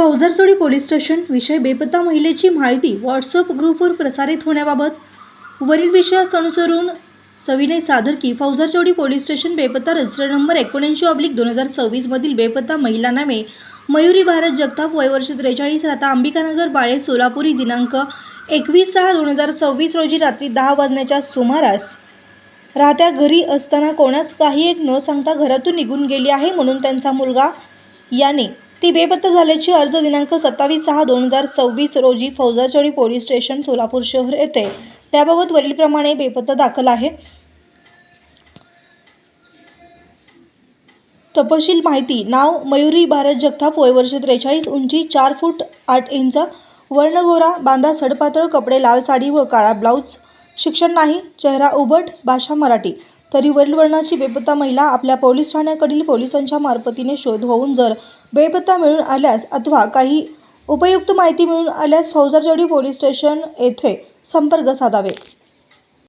फौजरचोडी police station विषय बेपत्ता महिलेची माहिती व्हॉट्सअप ग्रुपवर प्रसारित होण्याबाबत वरील विषयास अनुसरून सविनय सादर की फौजरचोडी पोलीस स्टेशन बेपत्ता रजिस्टर नंबर 79/2026 मधील बेपत्ता महिला नामे मयुरी भारत जगताप वय वर्ष 43 राहता अंबिकानगर बाळे सोलापुरी दिनांक 21/6/2026 रोजी रात्री 10 वाजण्याच्या सुमारास राहत्या घरी असताना कोणास काही एक न सांगता घरातून निघून गेली आहे म्हणून त्यांचा मुलगा याने ती बेपत्ता झाल्याची अर्ज दिनांक 27/6/2026 रोजी फौजरचोडी पोलीस स्टेशन सोलापूर शहर येथे त्याबाबत वरीलप्रमाणे बेपत्ता दाखल आहे। तपशील माहिती नाव मयुरी भारत जगताप वय वर्ष 43 उंची 4 फूट 8 इंच वर्ण गोरा बांधा सडपातळ कपडे लाल साडी व काळा ब्लाउज शिक्षण नाही चेहरा उबट भाषा मराठी तरी वरील वर्णाची बेपत्ता महिला आपल्या पोलीस ठाण्याकडील पोलिसांच्या मार्फतीने शोध होऊन जर बेपत्ता मिळून आल्यास अथवा काही उपयुक्त माहिती मिळून आल्यास फौजरचोडी पोलीस स्टेशन येथे संपर्क साधावे।